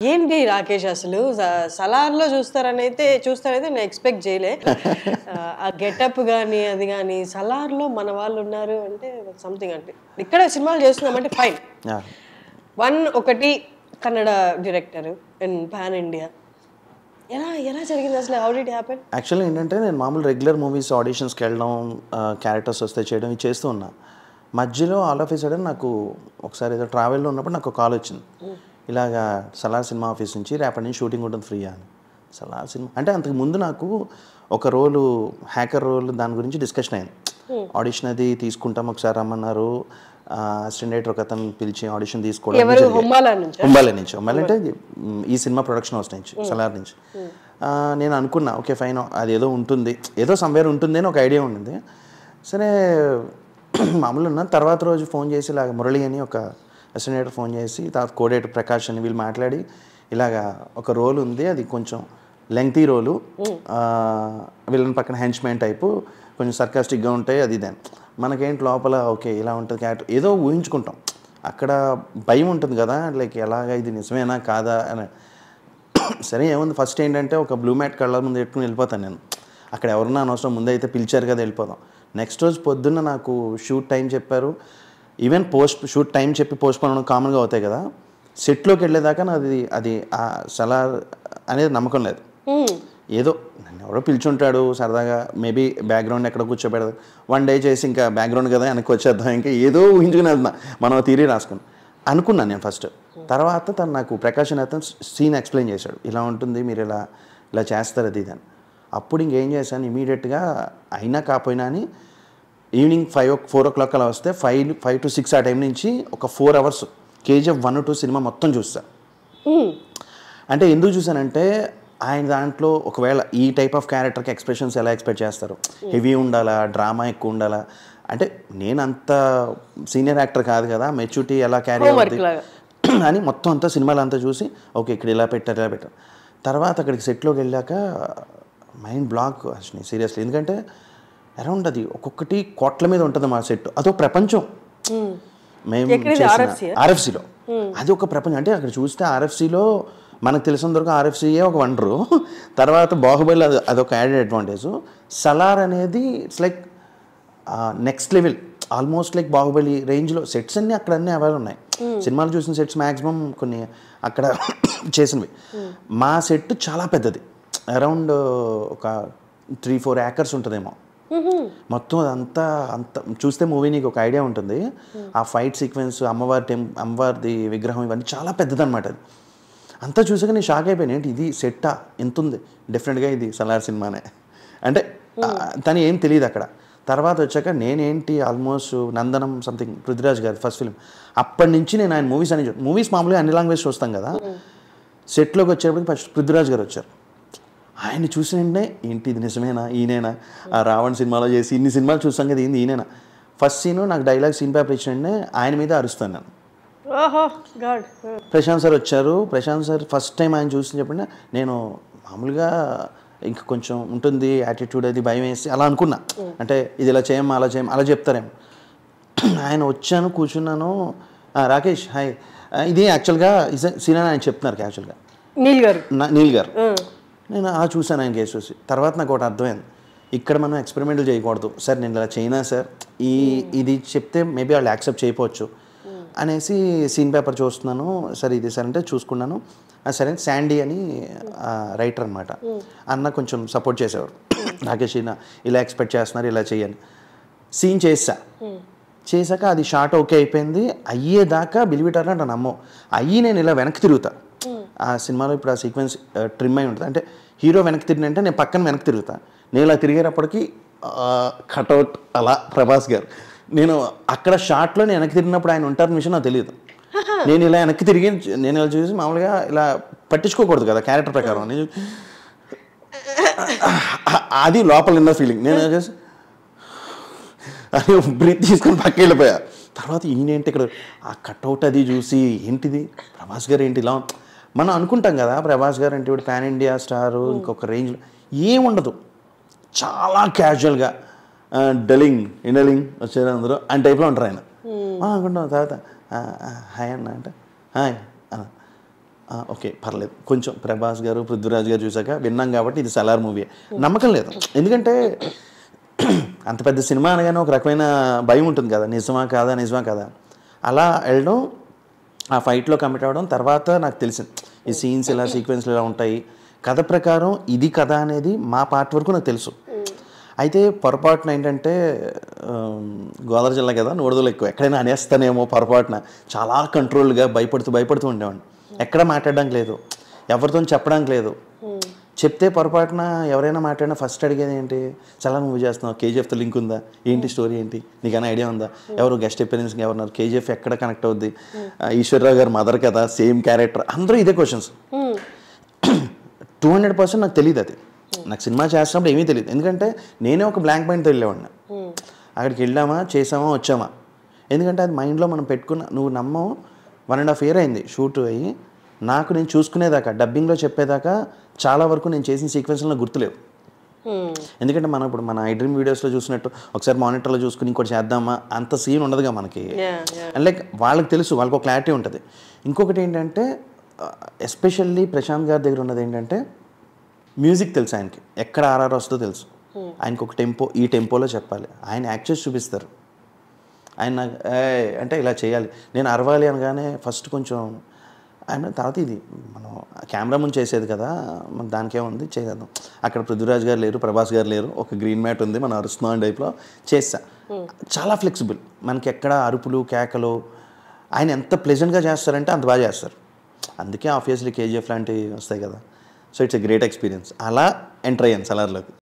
ఏంటి రాకేష్ అసలు సలార్‌లో చూస్తారైతే నేను ఎక్స్‌పెక్ట్ చేయలే. ఆ గెటప్ గాని, అది గాని సలార్‌లో మన వాళ్ళు ఉన్నారు అంటే సంథింగ్ అంటే. ఇక్కడ సినిమాలు చేస్తున్నామంటే ఫైన్. యాహ్! ఒకటి Kannada director in pan India. ఎలా జరిగింది అసలు? How did it happen? యాక్చువల్‌గా ఏంటంటే నేను మామూలు రెగ్యులర్ మూవీస్ ఆడిషన్స్‌కి వెళ్ళడం, క్యారెక్టర్స్ వస్తే చేయడం ఇది చేస్తూ ఉన్నా. మధ్యలో ఆల్ ఆఫ్ ఎ సడెన్ నాకు ఒకసారి ఏదో ట్రావెల్‌లో ఉన్నప్పుడు నాకు కాల్ వచ్చింది. ఇలాగా సలార్ సినిమా ఆఫీస్ నుంచి రేపటి నుంచి షూటింగ్ ఉంటుంది ఫ్రీయా అని. సలార్ సినిమా అంటే అంతకుముందు నాకు ఒక రోలు హ్యాకర్ రోల్ దాని గురించి డిస్కషన్ అయింది. ఆడిషన్ అది తీసుకుంటాం ఒకసారి రమ్మన్నారు. అసిస్టెంట్ డైరెక్టర్ ఒక అతను పిలిచి ఆడిషన్ తీసుకోవడం హుంబాలా నుంచి అంటే ఈ సినిమా ప్రొడక్షన్ హౌస్ నుంచి సలార్ నుంచి. నేను అనుకున్నా ఓకే ఫైన్ అది ఏదో ఉంటుంది, ఏదో సమ్వేర్ ఉంటుంది అని ఒక ఐడియా ఉండింది. సరే మామూలు ఉన్నా. తర్వాత రోజు ఫోన్ చేసి ఇలాగ మురళి అని ఒక అసిస్టెంట్ డైరెక్టర్ ఫోన్ చేసి తర్వాత కోడేటర్ ప్రకాష్ అని వీళ్ళు మాట్లాడి ఇలాగా ఒక రోల్ ఉంది, అది కొంచెం లెంగ్తీ రోలు, వీళ్ళని పక్కన హెంచ్మెన్ టైపు కొంచెం సర్కాస్టిక్గా ఉంటాయి అది ఇదని. మనకేంటి లోపల ఓకే ఇలా ఉంటుంది క్యారెక్టర్ ఏదో ఊహించుకుంటాం. అక్కడ భయం ఉంటుంది కదా, లైక్ ఎలాగా ఇది నిజమేనా కాదా అని. సరే ఏముంది, ఫస్ట్ ఏంటంటే ఒక బ్లూ మ్యాట్ కళ్ళ ముందు పెట్టుకుని వెళ్ళిపోతాను నేను. అక్కడ ఎవరన్నా అనవసరం, ముందు అయితే పిలిచారు కదా వెళ్ళిపోదాం. నెక్స్ట్ రోజు పొద్దున్న నాకు షూట్ టైం చెప్పారు. ఈవెన్ షూట్ టైం చెప్పి పోస్ట్ పోన్ కామన్గా అవుతాయి కదా, సెట్లోకి వెళ్ళేదాకా నాది అది ఆ సలార్ అనేది నమ్మకం లేదు. ఏదో నన్ను ఎవరో పిలిచుంటాడు సరదాగా, మేబీ బ్యాక్గ్రౌండ్ ఎక్కడ కూర్చోబెడదు, 1 డే చేసి ఇంకా బ్యాక్గ్రౌండ్ కదా వెనక్కి వచ్చేద్దాం, ఇంకా ఏదో ఊహించుకుని వెళ్తున్నా, మనం థియరీ రాసుకుని అనుకున్నాను నేను ఫస్ట్. తర్వాత తను నాకు ప్రకాష్ అతను సీన్ ఎక్స్ప్లెయిన్ చేశాడు, ఇలా ఉంటుంది మీరు ఇలా చేస్తారు అది ఇదని. అప్పుడు ఇంకేం చేశాను, ఇమీడియట్గా అయినా కాకపోయినా అని ఈవినింగ్ 4 o'clock అలా వస్తే 5 to 6 ఆ టైం నుంచి ఒక 4 hours KGF 1, 2 సినిమా మొత్తం చూస్తా. అంటే ఎందుకు చూసానంటే ఆయన దాంట్లో ఒకవేళ ఈ టైప్ ఆఫ్ క్యారెక్టర్కి ఎక్స్ప్రెషన్స్ ఎలా ఎక్స్పెక్ట్ చేస్తారు, హెవీ ఉండాలా, డ్రామా ఎక్కువ ఉండాలా, అంటే నేను అంత సీనియర్ యాక్టర్ కాదు కదా, మెచ్యూరిటీ ఎలా క్యారీ అవుతుంది అని మొత్తం అంతా సినిమాలు అంతా చూసి ఓకే ఇక్కడ ఇలా పెట్టారు. తర్వాత అక్కడికి సెట్లోకి వెళ్ళాక మైండ్ బ్లాక్ అసలు సీరియస్లీ. ఎందుకంటే అరౌండ్ అది ఒక్కొక్కటి కోట్ల మీద ఉంటుంది మా సెట్, అదో ప్రపంచం. మేము RFCలో అది ఒక ప్రపంచం. అంటే అక్కడ చూస్తే RFCలో మనకు తెలిసినంత వరకు RFCయే ఒక వండరు, తర్వాత బాహుబలి అదొక యాడెడ్ అడ్వాంటేజ్. సలార్ అనేది it's like next level, almost like Baahubali రేంజ్లో సెట్స్ అన్నీ అక్కడ అన్నీ అవైలబుల్ ఉన్నాయి. సినిమాలు చూసిన సెట్స్ మ్యాక్సిమం కొన్ని అక్కడ చేసినవి. మా సెట్ చాలా పెద్దది, అరౌండ్ ఒక 3-4 acres ఉంటుందేమో మొత్తం. అంత చూస్తే మూవీ నీకు ఒక ఐడియా ఉంటుంది. ఆ ఫైట్ సీక్వెన్స్, అమ్మవారిది విగ్రహం ఇవన్నీ చాలా పెద్దదన్నమాట. అది అంతా చూసాక నేను షాక్ అయిపోయాను, ఏంటి ఇది సెట్టా, ఎంత ఉంది డిఫరెంట్గా, ఇది సలార్ సినిమానే అంటే తను ఏం తెలియదు అక్కడ. తర్వాత వచ్చాక నేనేంటి ఆల్మోస్ట్ నందనం సంథింగ్ పృథ్వీరాజ్ గారి ఫస్ట్ ఫిల్మ్, అప్పటి నుంచి నేను ఆయన మూవీస్ మామూలుగా అన్ని లాంగ్వేజ్ చూస్తాం కదా, సెట్లోకి వచ్చేప్పటికి ఫస్ట్ పృథ్వీరాజ్ గారు వచ్చారు. ఆయన్ని చూసినంటే ఏంటి ఇది నిజమేనా, ఈయనేనా ఆ రావణ్ సినిమాలో చేసి ఇన్ని సినిమాలు చూస్తాం కదా, ఈయనేనా. ఫస్ట్ సీను నాకు డైలాగ్ సీన్ పేపర్ ఇచ్చినంటే ఆయన మీద అరుస్తాను నేను. ప్రశాంత్ సార్ వచ్చారు. ప్రశాంత్ సార్ ఫస్ట్ టైం ఆయన చూసి చెప్పండి, నేను మామూలుగా ఇంకా కొంచెం ఉంటుంది యాటిట్యూడ్, అది భయం వేసి అలా అనుకున్నా, అంటే ఇది ఇలా చేయమ్మా అలా చెప్తారేమో. ఆయన వచ్చాను, కూర్చున్నాను, రాకేష్ హాయ్, ఇది యాక్చువల్గా సీన్ అని ఆయన చెప్తున్నారు యాక్చువల్గా నీల్ గారు. నేను అలా చూశాను ఆయన కేసు చూసి. తర్వాత నాకు ఒకటి అర్థమైంది, ఇక్కడ మనం ఎక్స్పెరిమెంట్లు చేయకూడదు సార్, నేను ఇలా చేయనా సార్, ఇది చెప్తే మేబీ వాళ్ళు యాక్సెప్ట్ చేయకపోవచ్చు అనేసి సీన్ పేపర్ చూస్తున్నాను. సరే ఇది సార్ అంటే చూసుకున్నాను. సరే శాండీ అని రైటర్ అనమాట, అన్న కొంచెం సపోర్ట్ చేసేవారు. రాకేష్ ఇలా ఎక్స్పెక్ట్ చేస్తున్నారు, ఇలా చేయని. సీన్ చేశాక అది షార్ట్ ఓకే అయిపోయింది. అయ్యేదాకా బిలివిటార్ అంటే నమ్మో నేను ఇలా వెనక్కి తిరుగుతా. ఆ సినిమాలో ఇప్పుడు ఆ సీక్వెన్స్ ట్రిమ్ అయి ఉంటుంది, అంటే హీరో వెనక్కి తిరిగినంటే నేను పక్కన వెనక్కి తిరుగుతా. నేను ఇలా తిరిగేటప్పటికి కటౌట్ అలా ప్రభాస్ గారు, నేను అక్కడ షార్ట్లో నేను వెనక్కి తిరిగినప్పుడు ఆయన ఉంటారని విషయం నాకు తెలియదు. నేను ఇలా వెనక్కి తిరిగి నేను ఇలా చూసి మామూలుగా ఇలా పట్టించుకోకూడదు కదా క్యారెక్టర్ ప్రకారం, అది లోపల ఉన్న ఫీలింగ్. నేను చేసి అది బ్రీత్ తీసుకొని పక్క వెళ్ళిపోయా. తర్వాత ఈయనేంటి ఇక్కడ ఆ కట్అవుట్ అది చూసి ఏంటిది ప్రభాస్ గారు ఏంటి ఇలా, మనం అనుకుంటాం కదా ప్రభాస్ గారు అంటే ఇప్పుడు పాన్ ఇండియా స్టారు, ఇంకొక రేంజ్లో ఏముండదు, చాలా క్యాజువల్గా డలింగ్ వచ్చారు అందరూ అని టైప్లో ఉంటారు ఆయన. అనుకుంటాం. తర్వాత హాయ్ అన్న అంటే హాయ్ ఓకే పర్లేదు కొంచెం ప్రభాస్ గారు పృథ్వీరాజ్ గారు చూసాక విన్నాం కాబట్టి ఇది సలార్ మూవీ నమ్మకం లేదు. ఎందుకంటే అంత పెద్ద సినిమా అనగానే ఒక రకమైన భయం ఉంటుంది కదా, నిజమా కాదా అలా వెళ్ళడం, ఆ ఫైట్లో కమిట్ అవ్వడం. తర్వాత నాకు తెలిసింది ఈ సీన్స్ ఇలా సీక్వెన్స్లు ఇలా ఉంటాయి, కథ ప్రకారం ఇది కథ అనేది మా పార్ట్ వరకు నాకు తెలుసు. అయితే పొరపాటున ఏంటంటే గోదావరి జిల్లా కదా, నోడుదలు ఎక్కువ, ఎక్కడైనా అనేస్తానేమో పొరపాటున చాలా కంట్రోల్గా భయపడుతూ ఉండేవాడిని. ఎక్కడ మాట్లాడడానికి లేదు, ఎవరితో చెప్పడానికి లేదు. చెప్తే పొరపాటున ఎవరైనా మాట్లాడినా ఫస్ట్ అడిగేది ఏంటి, చాలా మూవీ చేస్తున్నావు, కేజీఎఫ్తో లింక్ ఉందా, ఏంటి స్టోరీ ఏంటి, నీకైనా ఐడియా ఉందా, ఎవరు గెస్ట్ అపియరెన్స్గా ఎవరున్నారు, కేజీఎఫ్ ఎక్కడ కనెక్ట్ అవుద్ది, ఈశ్వర్రావు గారు మదర్ కదా, సేమ్ క్యారెక్టర్, అందరూ ఇదే క్వశ్చన్స్. 200% నాకు తెలియదు. అది నాకు సినిమా చేస్తున్నప్పుడు ఏమీ తెలియదు, ఎందుకంటే నేనే ఒక బ్లాంక్ మైండ్తో వెళ్ళేవాడిని. అక్కడికి వెళ్ళామా, చేసామా, వచ్చామా. ఎందుకంటే అది మైండ్లో మనం పెట్టుకున్న, నువ్వు నమ్మవు 1.5 year అయింది షూట్ అయ్యి. నాకు నేను చూసుకునేదాకా, డబ్బింగ్లో చెప్పేదాకా చాలా వరకు నేను చేసిన సీక్వెన్స్లో గుర్తులేవు. ఎందుకంటే మనం ఇప్పుడు మన ఐ డ్రీమ్ వీడియోస్లో చూసినట్టు ఒకసారి మానిటర్లో చూసుకుని ఇంకోటి చేద్దామా అంత సీన్ ఉండదుగా మనకి. అండ్ లైక్ వాళ్ళకి తెలుసు, వాళ్ళకి ఒక క్లారిటీ ఉంటుంది. ఇంకొకటి ఏంటంటే ఎస్పెషల్లీ ప్రశాంత్ గారి దగ్గర ఉన్నది ఏంటంటే మ్యూజిక్ తెలుసు ఆయనకి, ఎక్కడ ఆర్ఆర్ వస్తుందో తెలుసు. ఆయనకు ఒక టెంపో, ఈ టెంపోలో చెప్పాలి, ఆయన యాక్ట్ చేసి చూపిస్తారు. ఆయన అంటే ఇలా చేయాలి, నేను అరవాలి అనగానే ఫస్ట్ కొంచెం ఆయన, తర్వాత ఇది మనం కెమెరా ముందు చేసేది కదా, మన దానికేముంది చేద్దాం. అక్కడ పృథ్వీరాజ్ గారు లేరు, ప్రభాస్ గారు లేరు, ఒక గ్రీన్ మ్యాట్ ఉంది, మనం అరుస్తున్నాం టైప్లో చేస్తా. చాలా ఫ్లెక్సిబుల్, మనకి ఎక్కడ అరుపులు కేకలు. ఆయన ఎంత ప్లెజెంట్గా చేస్తారంటే అంత బాగా చేస్తారు. అందుకే ఆబ్వియస్లీ కేజీఎఫ్ లాంటివి వస్తాయి కదా. So it's a great experience. అలా ఎంటర్ అయ్యాను సలార్లోకి.